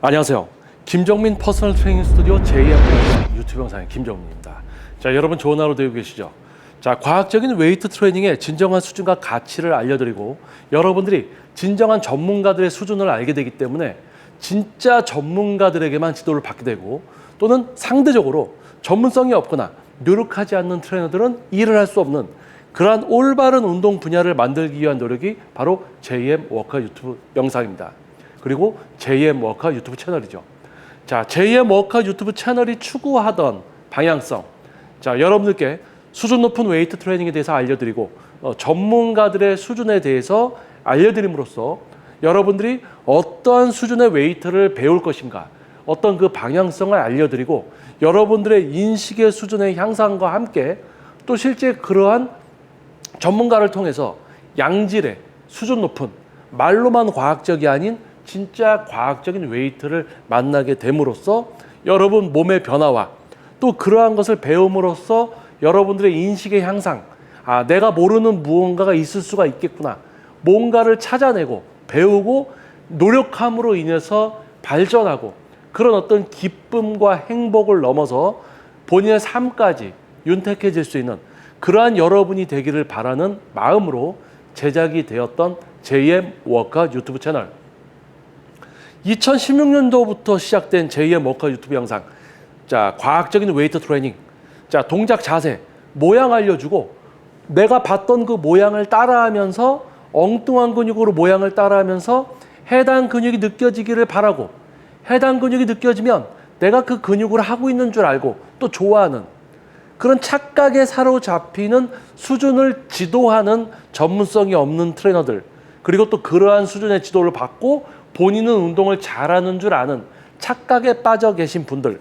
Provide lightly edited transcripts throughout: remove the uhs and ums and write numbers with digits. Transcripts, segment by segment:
안녕하세요. 김정민 퍼스널 트레이닝 스튜디오 JM 유튜브 영상의 김정민입니다. 자, 여러분 좋은 하루 되고 계시죠? 자, 과학적인 웨이트 트레이닝의 진정한 수준과 가치를 알려드리고 여러분들이 진정한 전문가들의 수준을 알게 되기 때문에 진짜 전문가들에게만 지도를 받게 되고 또는 상대적으로 전문성이 없거나 노력하지 않는 트레이너들은 일을 할 수 없는 그러한 올바른 운동 분야를 만들기 위한 노력이 바로 JM 워커 유튜브 영상입니다. 그리고 JM 워커 유튜브 채널이죠. 자, JM 워커 유튜브 채널이 추구하던 방향성. 자, 여러분들께 수준 높은 웨이트 트레이닝에 대해서 알려드리고 전문가들의 수준에 대해서 알려드림으로써 여러분들이 어떠한 수준의 웨이트를 배울 것인가, 어떤 그 방향성을 알려드리고 여러분들의 인식의 수준의 향상과 함께 또 실제 그러한 전문가를 통해서 양질의 수준 높은 말로만 과학적이 아닌 진짜 과학적인 웨이트를 만나게 됨으로써 여러분 몸의 변화와 또 그러한 것을 배움으로써 여러분들의 인식의 향상, 내가 모르는 무언가가 있을 수가 있겠구나, 뭔가를 찾아내고 배우고 노력함으로 인해서 발전하고 그런 어떤 기쁨과 행복을 넘어서 본인의 삶까지 윤택해질 수 있는 그러한 여러분이 되기를 바라는 마음으로 제작이 되었던 JM 워커 유튜브 채널. 2016년도부터 시작된 JM 워커 유튜브 영상. 자, 과학적인 웨이트 트레이닝. 자, 동작 자세, 모양 알려주고 내가 봤던 그 모양을 따라하면서 엉뚱한 근육으로 모양을 따라하면서 해당 근육이 느껴지기를 바라고 해당 근육이 느껴지면 내가 그 근육을 하고 있는 줄 알고 또 좋아하는 그런 착각에 사로잡히는 수준을 지도하는 전문성이 없는 트레이너들, 그리고 또 그러한 수준의 지도를 받고 본인은 운동을 잘하는 줄 아는 착각에 빠져 계신 분들,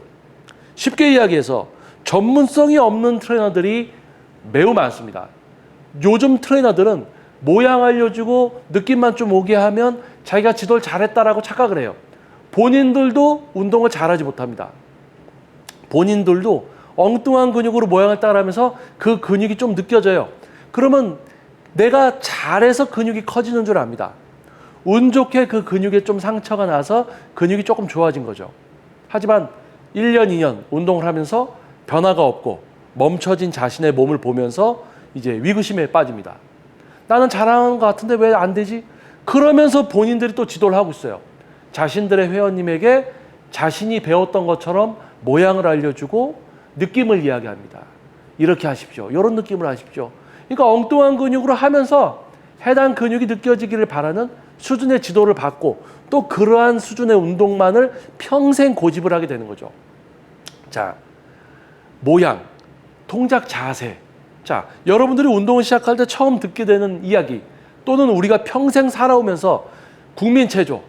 쉽게 이야기해서 전문성이 없는 트레이너들이 매우 많습니다. 요즘 트레이너들은 모양 알려주고 느낌만 좀 오게 하면 자기가 지도를 잘했다라고 착각을 해요. 본인들도 운동을 잘하지 못합니다. 본인들도 엉뚱한 근육으로 모양을 따라하면서 그 근육이 좀 느껴져요. 그러면 내가 잘해서 근육이 커지는 줄 압니다. 운 좋게 그 근육에 좀 상처가 나서 근육이 조금 좋아진 거죠. 하지만 1년, 2년 운동을 하면서 변화가 없고 멈춰진 자신의 몸을 보면서 이제 위기심에 빠집니다. 나는 잘하는 것 같은데 왜 안 되지? 그러면서 본인들이 또 지도를 하고 있어요. 자신들의 회원님에게 자신이 배웠던 것처럼 모양을 알려주고 느낌을 이야기합니다. 이렇게 하십시오. 이런 느낌을 하십시오. 그러니까 엉뚱한 근육으로 하면서 해당 근육이 느껴지기를 바라는 수준의 지도를 받고 또 그러한 수준의 운동만을 평생 고집을 하게 되는 거죠. 자, 모양, 동작 자세. 자, 여러분들이 운동을 시작할 때 처음 듣게 되는 이야기 또는 우리가 평생 살아오면서 국민체조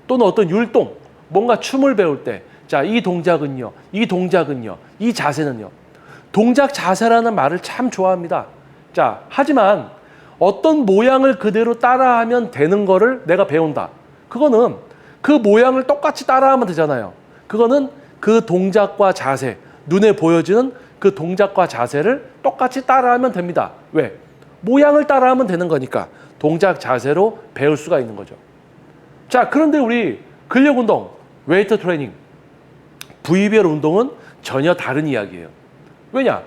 또는 어떤 율동, 뭔가 춤을 배울 때 자, 이 동작은요, 이 자세는요. 동작 자세라는 말을 참 좋아합니다. 자, 하지만 어떤 모양을 그대로 따라하면 되는 거를 내가 배운다. 그거는 그 모양을 똑같이 따라하면 되잖아요. 그거는 그 동작과 자세, 눈에 보여지는 그 동작과 자세를 똑같이 따라하면 됩니다. 왜? 모양을 따라하면 되는 거니까 동작 자세로 배울 수가 있는 거죠. 자, 그런데 우리 근력 운동, 웨이트 트레이닝, 부위별 운동은 전혀 다른 이야기예요. 왜냐?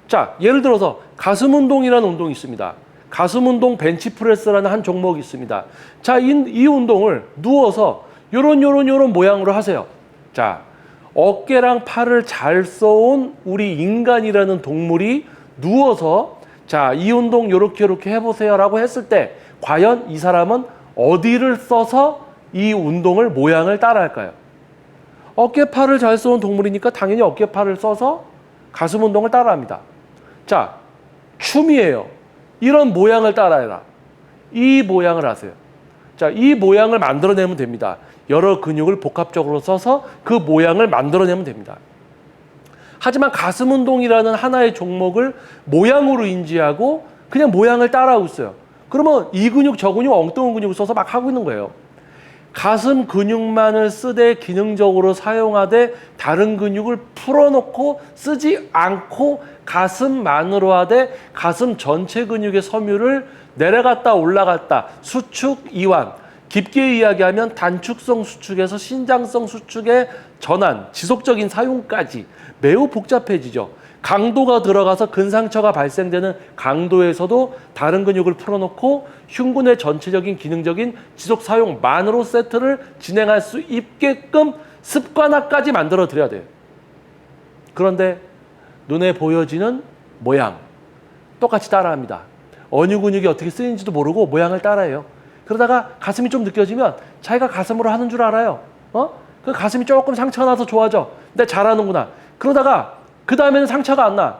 자, 예를 들어서 가슴 운동이라는 운동이 있습니다. 가슴 운동 벤치프레스라는 한 종목이 있습니다. 자, 이 운동을 누워서 요런 모양으로 하세요. 자, 어깨랑 팔을 잘 써온 우리 인간이라는 동물이 누워서 자, 이 운동 요렇게 해보세요 라고 했을 때 과연 이 사람은 어디를 써서 이 운동을 모양을 따라할까요? 어깨팔을 잘 써온 동물이니까 당연히 어깨팔을 써서 가슴 운동을 따라합니다. 자, 춤이에요. 이런 모양을 따라해라. 이 모양을 하세요. 자, 이 모양을 만들어내면 됩니다. 여러 근육을 복합적으로 써서 그 모양을 만들어내면 됩니다. 하지만 가슴 운동이라는 하나의 종목을 모양으로 인지하고 그냥 모양을 따라하고 있어요. 그러면 이 근육 저 근육 엉뚱한 근육을 써서 막 하고 있는 거예요. 가슴 근육만을 쓰되 기능적으로 사용하되 다른 근육을 풀어놓고 쓰지 않고 가슴만으로 하되 가슴 전체 근육의 섬유를 내려갔다 올라갔다 수축 이완 깊게 이야기하면 단축성 수축에서 신장성 수축의 전환, 지속적인 사용까지 매우 복잡해지죠. 강도가 들어가서 근상처가 발생되는 강도에서도 다른 근육을 풀어놓고 흉근의 전체적인 기능적인 지속 사용만으로 세트를 진행할 수 있게끔 습관화까지 만들어 드려야 돼요. 그런데 눈에 보여지는 모양 똑같이 따라합니다. 어느 근육이 어떻게 쓰이는지도 모르고 모양을 따라해요. 그러다가 가슴이 좀 느껴지면 자기가 가슴으로 하는 줄 알아요. 그 가슴이 조금 상처가 나서 좋아져. 근데 잘하는구나. 그러다가 그 다음에는 상처가 안 나.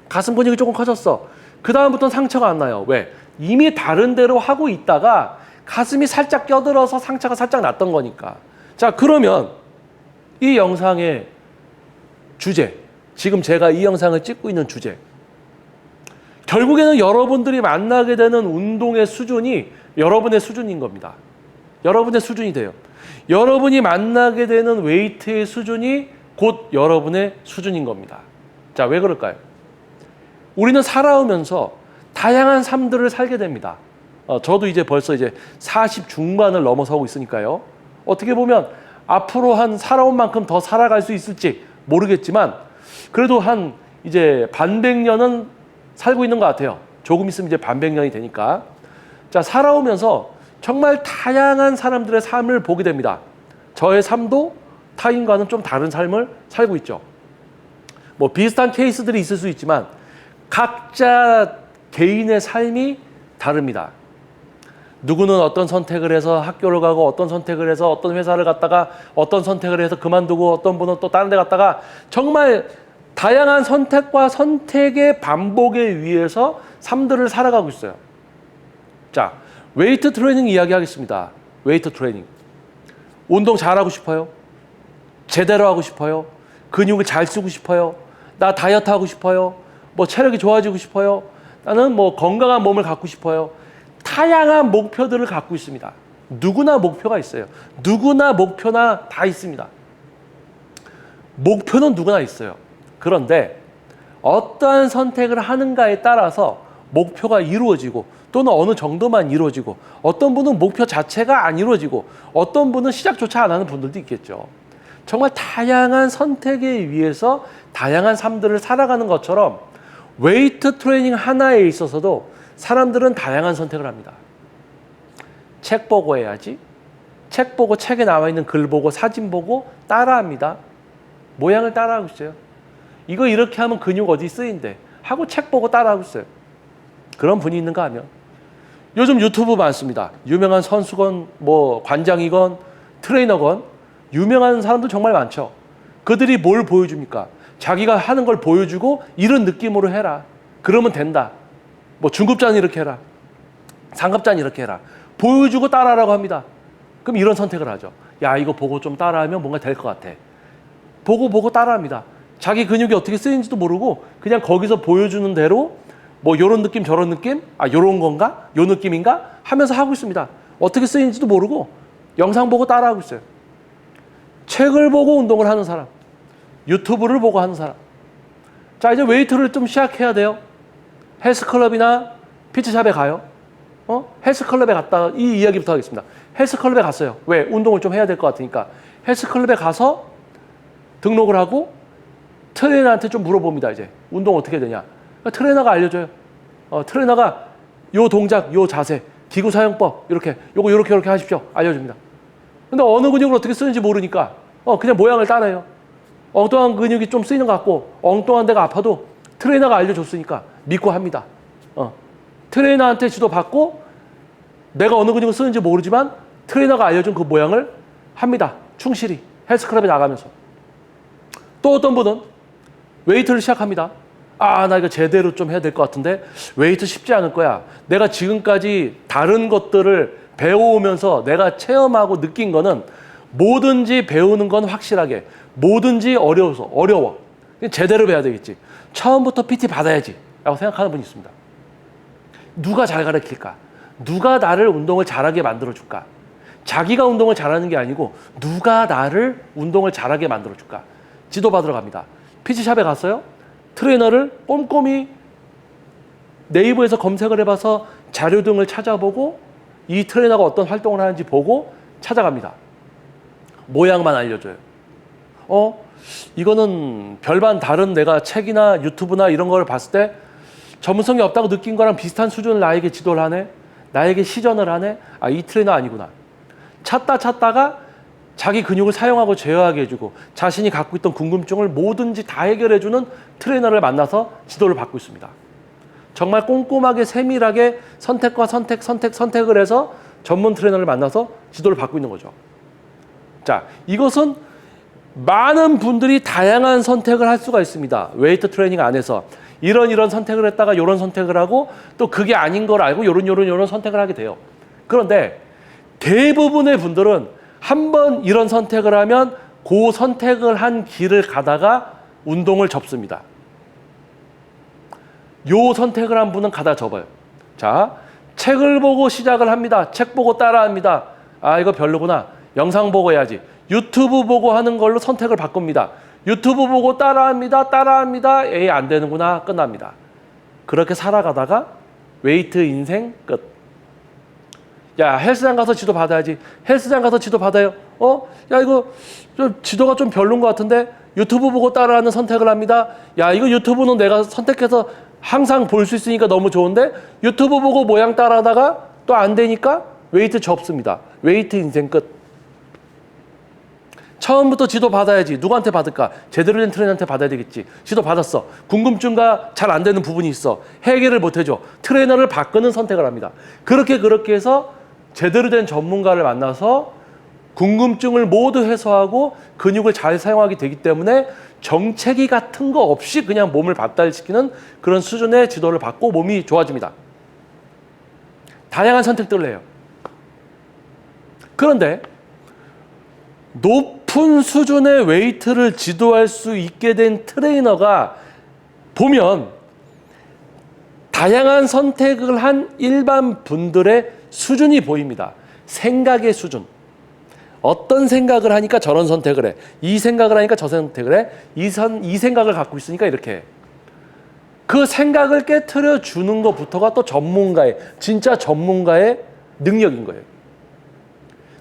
가슴 근육이 조금 커졌어. 그 다음부터는 상처가 안 나요. 왜? 이미 다른 데로 하고 있다가 가슴이 살짝 껴들어서 상처가 살짝 났던 거니까. 자, 그러면 이 영상의 주제, 지금 제가 이 영상을 찍고 있는 주제, 결국에는 여러분들이 만나게 되는 운동의 수준이 여러분의 수준인 겁니다. 여러분의 수준이 돼요. 여러분이 만나게 되는 웨이트의 수준이 곧 여러분의 수준인 겁니다. 자, 왜 그럴까요? 우리는 살아오면서 다양한 삶들을 살게 됩니다. 저도 이제 벌써 40 중반을 넘어서고 있으니까요. 어떻게 보면 앞으로 한 살아온 만큼 더 살아갈 수 있을지 모르겠지만 그래도 한 이제 반백년은 살고 있는 것 같아요. 조금 있으면 이제 반백년이 되니까. 자, 살아오면서 정말 다양한 사람들의 삶을 보게 됩니다. 저의 삶도 타인과는 좀 다른 삶을 살고 있죠. 뭐 비슷한 케이스들이 있을 수 있지만 각자 개인의 삶이 다릅니다. 누구는 어떤 선택을 해서 학교를 가고 어떤 선택을 해서 어떤 회사를 갔다가 어떤 선택을 해서 그만두고 어떤 분은 또 다른 데 갔다가 정말 다양한 선택과 선택의 반복에 의해서 삶들을 살아가고 있어요. 자, 웨이트 트레이닝 이야기하겠습니다. 웨이트 트레이닝. 운동 잘하고 싶어요? 제대로 하고 싶어요? 근육을 잘 쓰고 싶어요? 나 다이어트 하고 싶어요? 뭐 체력이 좋아지고 싶어요? 나는 뭐 건강한 몸을 갖고 싶어요? 다양한 목표들을 갖고 있습니다. 누구나 목표가 있어요. 누구나 목표나 다 있습니다. 목표는 누구나 있어요. 그런데 어떠한 선택을 하는가에 따라서 목표가 이루어지고 또는 어느 정도만 이루어지고 어떤 분은 목표 자체가 안 이루어지고 어떤 분은 시작조차 안 하는 분들도 있겠죠. 정말 다양한 선택에 의해서 다양한 삶들을 살아가는 것처럼 웨이트 트레이닝 하나에 있어서도 사람들은 다양한 선택을 합니다. 책 보고 해야지. 책 보고 책에 나와 있는 글 보고 사진 보고 따라합니다. 모양을 따라하고 있어요. 이거 이렇게 하면 근육 어디 쓰인대 하고 책 보고 따라하고 있어요. 그런 분이 있는가 하면 요즘 유튜브 많습니다. 유명한 선수건 뭐 관장이건 트레이너건 유명한 사람들 정말 많죠. 그들이 뭘 보여줍니까? 자기가 하는 걸 보여주고 이런 느낌으로 해라. 그러면 된다. 뭐 중급자는 이렇게 해라. 상급자는 이렇게 해라. 보여주고 따라하라고 합니다. 그럼 이런 선택을 하죠. 야, 이거 보고 좀 따라하면 뭔가 될 것 같아. 보고 따라합니다. 자기 근육이 어떻게 쓰이는지도 모르고 그냥 거기서 보여주는 대로 뭐 요런 느낌 저런 느낌? 아, 요런 건가? 요 느낌인가? 하면서 하고 있습니다. 어떻게 쓰이는지도 모르고 영상 보고 따라하고 있어요. 책을 보고 운동을 하는 사람, 유튜브를 보고 하는 사람. 자, 이제 웨이트를 좀 시작해야 돼요. 헬스클럽이나 피트샵에 가요. 헬스클럽에 갔다 이 이야기부터 하겠습니다. 헬스클럽에 갔어요. 왜? 운동을 좀 해야 될 것 같으니까. 헬스클럽에 가서 등록을 하고 트레이너한테 좀 물어봅니다. 이제 운동 어떻게 되냐. 트레이너가 알려줘요. 트레이너가 요 동작, 요 자세, 기구 사용법 이렇게 요거 이렇게 하십시오. 알려줍니다. 근데 어느 근육을 어떻게 쓰는지 모르니까 그냥 모양을 따라해요. 엉뚱한 근육이 좀 쓰이는 것 같고 엉뚱한 데가 아파도 트레이너가 알려줬으니까 믿고 합니다. 트레이너한테 지도받고 내가 어느 근육을 쓰는지 모르지만 트레이너가 알려준 그 모양을 합니다. 충실히 헬스클럽에 나가면서. 또 어떤 분은 웨이트를 시작합니다. 아, 나 이거 제대로 좀 해야 될 것 같은데 웨이트 쉽지 않을 거야. 내가 지금까지 다른 것들을 배워오면서 내가 체험하고 느낀 거는 뭐든지 배우는 건 확실하게 뭐든지 어려워. 제대로 배워야 되겠지. 처음부터 PT 받아야지 라고 생각하는 분이 있습니다. 누가 잘 가르칠까? 누가 나를 운동을 잘하게 만들어줄까? 자기가 운동을 잘하는 게 아니고 누가 나를 운동을 잘하게 만들어줄까? 지도받으러 갑니다. PT샵에 갔어요. 트레이너를 꼼꼼히 네이버에서 검색을 해봐서 자료 등을 찾아보고 이 트레이너가 어떤 활동을 하는지 보고 찾아갑니다. 모양만 알려줘요. 이거는 별반 다른 내가 책이나 유튜브나 이런 걸 봤을 때 전문성이 없다고 느낀 거랑 비슷한 수준을 나에게 지도를 하네. 나에게 시전을 하네. 이 트레이너 아니구나. 찾다가 자기 근육을 사용하고 제어하게 해주고 자신이 갖고 있던 궁금증을 뭐든지 다 해결해주는 트레이너를 만나서 지도를 받고 있습니다. 정말 꼼꼼하게 세밀하게 선택과 선택을 해서 전문 트레이너를 만나서 지도를 받고 있는 거죠. 자, 이것은 많은 분들이 다양한 선택을 할 수가 있습니다. 웨이트 트레이닝 안에서 이런 선택을 했다가 이런 선택을 하고 또 그게 아닌 걸 알고 이런 선택을 하게 돼요. 그런데 대부분의 분들은 한번 이런 선택을 하면 그 선택을 한 길을 가다가 운동을 접습니다. 요 선택을 한 분은 가다 접어요. 자, 책을 보고 시작을 합니다. 책 보고 따라합니다. 이거 별로구나. 영상 보고 해야지. 유튜브 보고 하는 걸로 선택을 바꿉니다. 유튜브 보고 따라합니다. 에이, 안 되는구나. 끝납니다. 그렇게 살아가다가 웨이트 인생 끝. 야, 헬스장 가서 지도 받아야지. 헬스장 가서 지도 받아요. 야, 이거 좀 지도가 좀 별론 것 같은데 유튜브 보고 따라하는 선택을 합니다. 야, 이거 유튜브는 내가 선택해서 항상 볼 수 있으니까 너무 좋은데 유튜브 보고 모양 따라하다가 또 안 되니까 웨이트 접습니다. 웨이트 인생 끝. 처음부터 지도 받아야지. 누구한테 받을까? 제대로 된 트레이너한테 받아야 되겠지. 지도 받았어. 궁금증과 잘 안 되는 부분이 있어. 해결을 못 해줘. 트레이너를 바꾸는 선택을 합니다. 그렇게 해서 제대로 된 전문가를 만나서 궁금증을 모두 해소하고 근육을 잘 사용하게 되기 때문에 정체기 같은 거 없이 그냥 몸을 발달시키는 그런 수준의 지도를 받고 몸이 좋아집니다. 다양한 선택들을 해요. 그런데 높은 수준의 웨이트를 지도할 수 있게 된 트레이너가 보면 다양한 선택을 한 일반 분들의 수준이 보입니다. 생각의 수준. 어떤 생각을 하니까 저런 선택을 해. 이 생각을 하니까 저 선택을 해. 이 생각을 갖고 있으니까 이렇게 해. 그 생각을 깨트려 주는 것부터가 또 진짜 전문가의 능력인 거예요.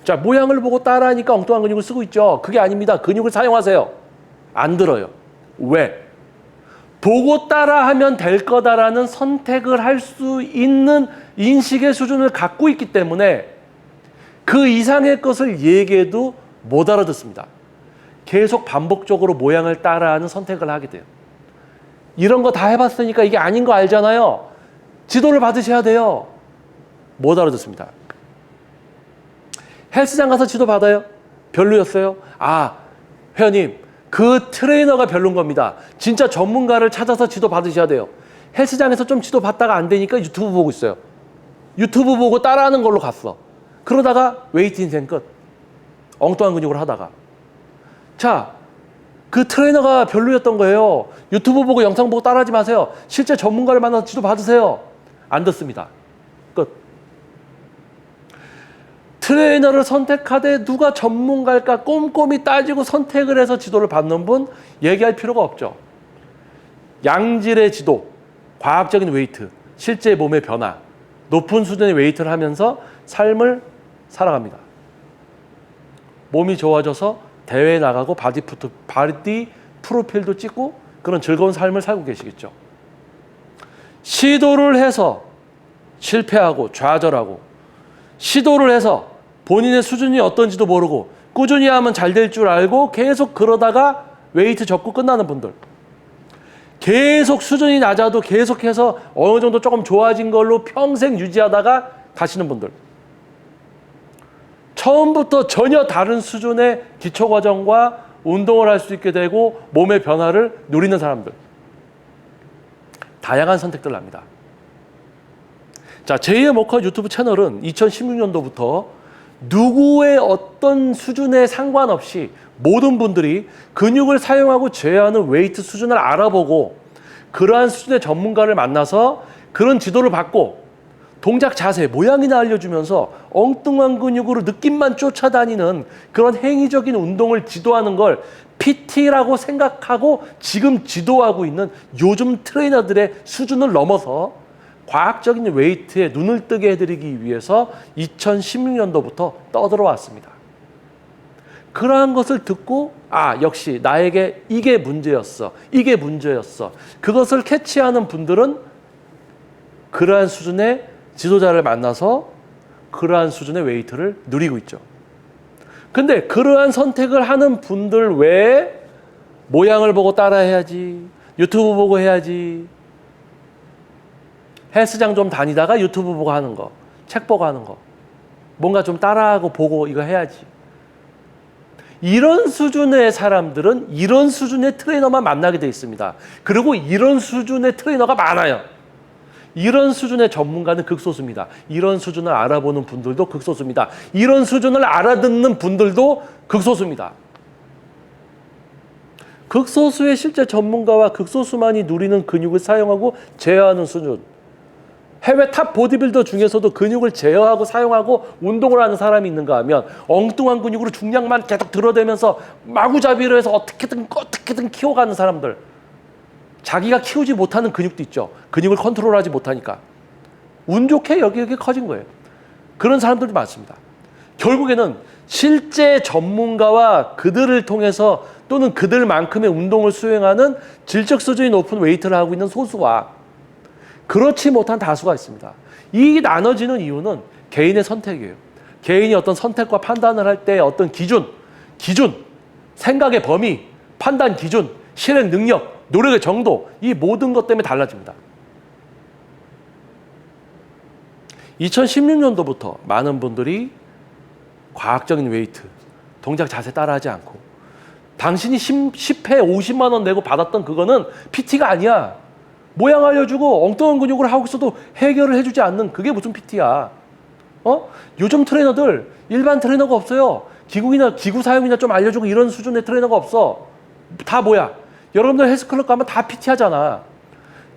자, 모양을 보고 따라하니까 엉뚱한 근육을 쓰고 있죠. 그게 아닙니다. 근육을 사용하세요. 안 들어요. 왜? 보고 따라하면 될 거다라는 선택을 할 수 있는 인식의 수준을 갖고 있기 때문에 그 이상의 것을 얘기해도 못 알아듣습니다. 계속 반복적으로 모양을 따라하는 선택을 하게 돼요. 이런 거 다 해봤으니까 이게 아닌 거 알잖아요. 지도를 받으셔야 돼요. 못 알아듣습니다. 헬스장 가서 지도 받아요? 별로였어요? 회원님, 그 트레이너가 별론 겁니다. 진짜 전문가를 찾아서 지도 받으셔야 돼요. 헬스장에서 좀 지도 받다가 안 되니까 유튜브 보고 있어요. 유튜브 보고 따라하는 걸로 갔어. 그러다가 웨이트 인생 끝. 엉뚱한 근육을 하다가. 자, 그 트레이너가 별로였던 거예요. 유튜브 보고 영상 보고 따라하지 마세요. 실제 전문가를 만나서 지도 받으세요. 안 듣습니다. 끝. 트레이너를 선택하되 누가 전문가일까 꼼꼼히 따지고 선택을 해서 지도를 받는 분 얘기할 필요가 없죠. 양질의 지도, 과학적인 웨이트, 실제 몸의 변화, 높은 수준의 웨이트를 하면서 삶을 살아갑니다. 몸이 좋아져서 대회에 나가고 바디 프로필도 찍고 그런 즐거운 삶을 살고 계시겠죠. 시도를 해서 실패하고 좌절하고 시도를 해서 본인의 수준이 어떤지도 모르고 꾸준히 하면 잘 될 줄 알고 계속 그러다가 웨이트 접고 끝나는 분들, 계속 수준이 낮아도 계속해서 어느 정도 조금 좋아진 걸로 평생 유지하다가 가시는 분들, 처음부터 전혀 다른 수준의 기초과정과 운동을 할 수 있게 되고 몸의 변화를 누리는 사람들, 다양한 선택들을 합니다. 자, 제2의 모카 유튜브 채널은 2016년도부터 누구의 어떤 수준에 상관없이 모든 분들이 근육을 사용하고 제어하는 웨이트 수준을 알아보고 그러한 수준의 전문가를 만나서 그런 지도를 받고 동작 자세, 모양이나 알려주면서 엉뚱한 근육으로 느낌만 쫓아다니는 그런 행위적인 운동을 지도하는 걸 PT라고 생각하고 지금 지도하고 있는 요즘 트레이너들의 수준을 넘어서 과학적인 웨이트에 눈을 뜨게 해드리기 위해서 2016년도부터 떠들어왔습니다. 그러한 것을 듣고 역시 나에게 이게 문제였어. 이게 문제였어. 그것을 캐치하는 분들은 그러한 수준의 지도자를 만나서 그러한 수준의 웨이트를 누리고 있죠. 근데 그러한 선택을 하는 분들 외에 모양을 보고 따라해야지, 유튜브 보고 해야지, 헬스장 좀 다니다가 유튜브 보고 하는 거, 책 보고 하는 거, 뭔가 좀 따라하고 보고 이거 해야지. 이런 수준의 사람들은 이런 수준의 트레이너만 만나게 돼 있습니다. 그리고 이런 수준의 트레이너가 많아요. 이런 수준의 전문가는 극소수입니다. 이런 수준을 알아보는 분들도 극소수입니다. 이런 수준을 알아듣는 분들도 극소수입니다. 극소수의 실제 전문가와 극소수만이 누리는 근육을 사용하고 제어하는 수준. 해외 탑 보디빌더 중에서도 근육을 제어하고 사용하고 운동을 하는 사람이 있는가 하면 엉뚱한 근육으로 중량만 계속 들어대면서 마구잡이로 해서 어떻게든 키워가는 사람들. 자기가 키우지 못하는 근육도 있죠. 근육을 컨트롤하지 못하니까. 운 좋게 여기 커진 거예요. 그런 사람들도 많습니다. 결국에는 실제 전문가와 그들을 통해서 또는 그들만큼의 운동을 수행하는 질적 수준이 높은 웨이트를 하고 있는 소수와 그렇지 못한 다수가 있습니다. 이 나눠지는 이유는 개인의 선택이에요. 개인이 어떤 선택과 판단을 할 때 어떤 기준, 생각의 범위, 판단 기준, 실행 능력, 노력의 정도, 이 모든 것 때문에 달라집니다. 2016년도부터 많은 분들이 과학적인 웨이트, 동작 자세 따라하지 않고 당신이 10회 50만 원 내고 받았던 그거는 PT가 아니야. 모양 알려주고 엉뚱한 근육을 하고 있어도 해결을 해주지 않는 그게 무슨 PT야. 요즘 트레이너들 일반 트레이너가 없어요. 기구 사용이나 좀 알려주고 이런 수준의 트레이너가 없어. 다 뭐야? 여러분들 헬스클럽 가면 다 PT 하잖아.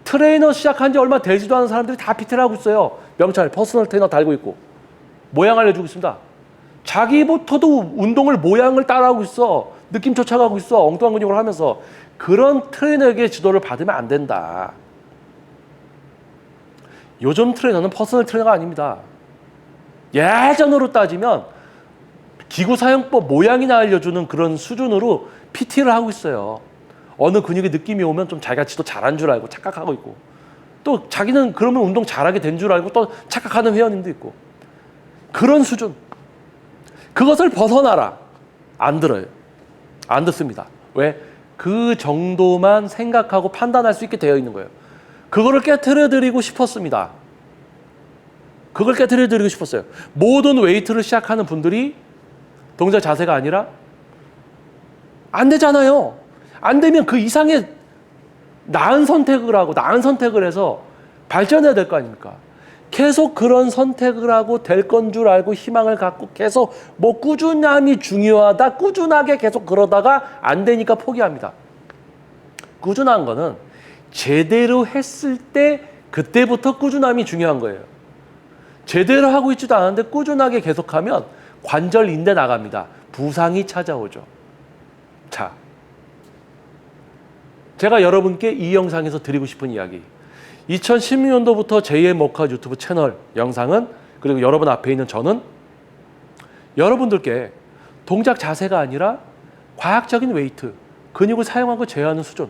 트레이너 시작한 지 얼마 되지도 않은 사람들이 다 PT를 하고 있어요. 명찰, 퍼스널 트레이너 달고 있고. 모양 알려주고 있습니다. 자기부터도 운동을 모양을 따라하고 있어. 느낌 쫓아가고 있어. 엉뚱한 근육을 하면서. 그런 트레이너에게 지도를 받으면 안 된다. 요즘 트레이너는 퍼스널 트레이너가 아닙니다. 예전으로 따지면 기구 사용법 모양이나 알려주는 그런 수준으로 PT를 하고 있어요. 어느 근육의 느낌이 오면 좀 자기가 지도 잘한 줄 알고 착각하고 있고 또 자기는 그러면 운동 잘하게 된 줄 알고 또 착각하는 회원님도 있고 그런 수준. 그것을 벗어나라. 안 들어요. 안 듣습니다. 왜? 그 정도만 생각하고 판단할 수 있게 되어 있는 거예요. 그거를 깨트려드리고 싶었습니다. 그걸 깨트려드리고 싶었어요. 모든 웨이트를 시작하는 분들이 동작 자세가 아니라 안 되잖아요. 안 되면 그 이상의 나은 선택을 하고 나은 선택을 해서 발전해야 될 거 아닙니까? 계속 그런 선택을 하고 될 건 줄 알고 희망을 갖고 계속 뭐 꾸준함이 중요하다. 꾸준하게 계속 그러다가 안 되니까 포기합니다. 꾸준한 거는 제대로 했을 때 그때부터 꾸준함이 중요한 거예요. 제대로 하고 있지도 않은데 꾸준하게 계속하면 관절 인대 나갑니다. 부상이 찾아오죠. 자, 제가 여러분께 이 영상에서 드리고 싶은 이야기. 2016년도부터 제2의 모카 유튜브 채널 영상은 그리고 여러분 앞에 있는 저는 여러분들께 동작 자세가 아니라 과학적인 웨이트, 근육을 사용하고 제어하는 수준,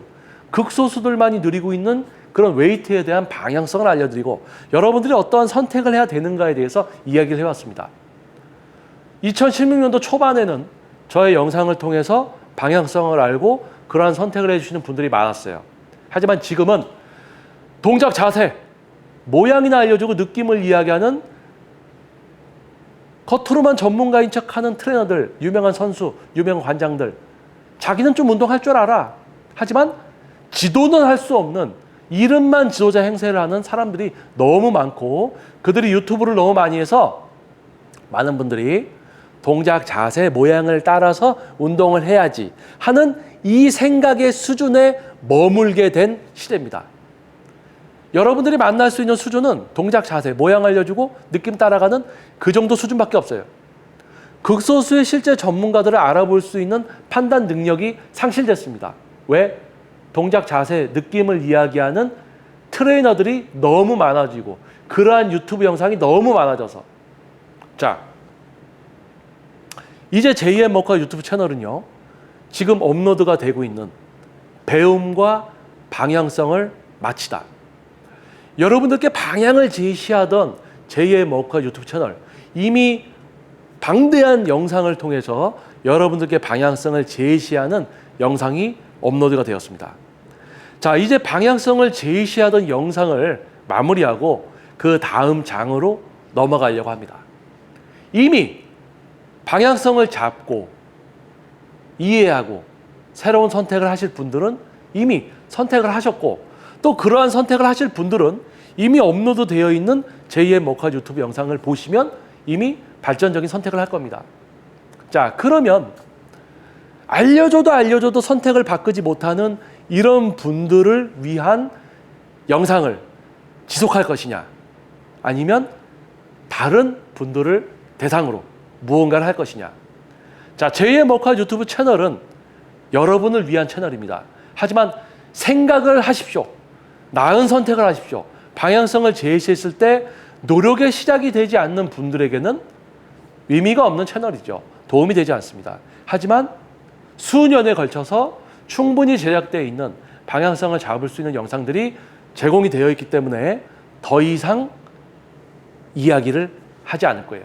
극소수들만이 누리고 있는 그런 웨이트에 대한 방향성을 알려드리고 여러분들이 어떠한 선택을 해야 되는가에 대해서 이야기를 해왔습니다. 2016년도 초반에는 저의 영상을 통해서 방향성을 알고 그러한 선택을 해주시는 분들이 많았어요. 하지만 지금은 동작 자세, 모양이나 알려주고 느낌을 이야기하는 겉으로만 전문가인 척하는 트레이너들, 유명한 선수, 유명한 관장들 자기는 좀 운동할 줄 알아. 하지만 지도는 할 수 없는 이름만 지도자 행세를 하는 사람들이 너무 많고 그들이 유튜브를 너무 많이 해서 많은 분들이 동작 자세 모양을 따라서 운동을 해야지 하는 이 생각의 수준에 머물게 된 시대입니다. 여러분들이 만날 수 있는 수준은 동작 자세 모양 알려주고 느낌 따라가는 그 정도 수준밖에 없어요. 극소수의 실제 전문가들을 알아볼 수 있는 판단 능력이 상실됐습니다. 왜? 동작 자세 느낌을 이야기하는 트레이너들이 너무 많아지고 그러한 유튜브 영상이 너무 많아져서 자, 이제 제2의 먹과 유튜브 채널은요. 지금 업로드가 되고 있는 배움과 방향성을 마치다. 여러분들께 방향을 제시하던 제2의 먹과 유튜브 채널 이미 방대한 영상을 통해서 여러분들께 방향성을 제시하는 영상이 업로드가 되었습니다. 자, 이제 방향성을 제시하던 영상을 마무리하고 그 다음 장으로 넘어가려고 합니다. 이미 방향성을 잡고 이해하고 새로운 선택을 하실 분들은 이미 선택을 하셨고 또 그러한 선택을 하실 분들은 이미 업로드 되어 있는 제2의 먹화 유튜브 영상을 보시면 이미 발전적인 선택을 할 겁니다. 자, 그러면 알려줘도 선택을 바꾸지 못하는 이런 분들을 위한 영상을 지속할 것이냐 아니면 다른 분들을 대상으로 무언가를 할 것이냐. 자, 제2의 먹화 유튜브 채널은 여러분을 위한 채널입니다. 하지만 생각을 하십시오. 나은 선택을 하십시오. 방향성을 제시했을 때 노력의 시작이 되지 않는 분들에게는 의미가 없는 채널이죠. 도움이 되지 않습니다. 하지만 수년에 걸쳐서 충분히 제작되어 있는 방향성을 잡을 수 있는 영상들이 제공이 되어 있기 때문에 더 이상 이야기를 하지 않을 거예요.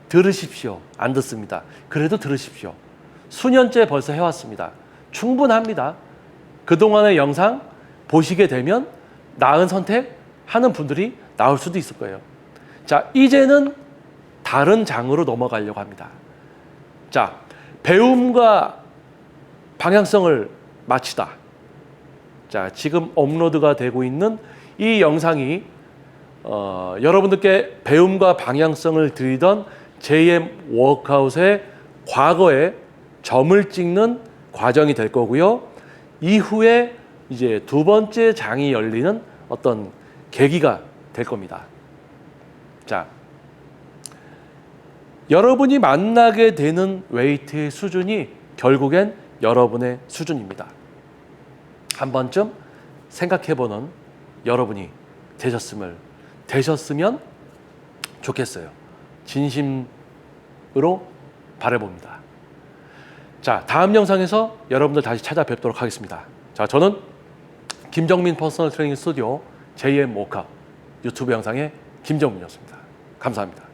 들으십시오. 안 듣습니다. 그래도 들으십시오. 수년째 벌써 해왔습니다. 충분합니다. 그동안의 영상 보시게 되면 나은 선택하는 분들이 나올 수도 있을 거예요. 자, 이제는 다른 장으로 넘어가려고 합니다. 자, 배움과 방향성을 마치다. 자, 지금 업로드가 되고 있는 이 영상이 여러분들께 배움과 방향성을 드리던 제2의 워크아웃의 과거에 점을 찍는 과정이 될 거고요. 이후에 이제 두 번째 장이 열리는 어떤 계기가 될 겁니다. 자, 여러분이 만나게 되는 웨이트의 수준이 결국엔 여러분의 수준입니다. 한 번쯤 생각해보는 여러분이 되셨으면 좋겠어요. 진심으로 바라봅니다. 자, 다음 영상에서 여러분들 다시 찾아뵙도록 하겠습니다. 자, 저는 김정민 퍼스널 트레이닝 스튜디오 제2의 모카 유튜브 영상의 김정민이었습니다. 감사합니다.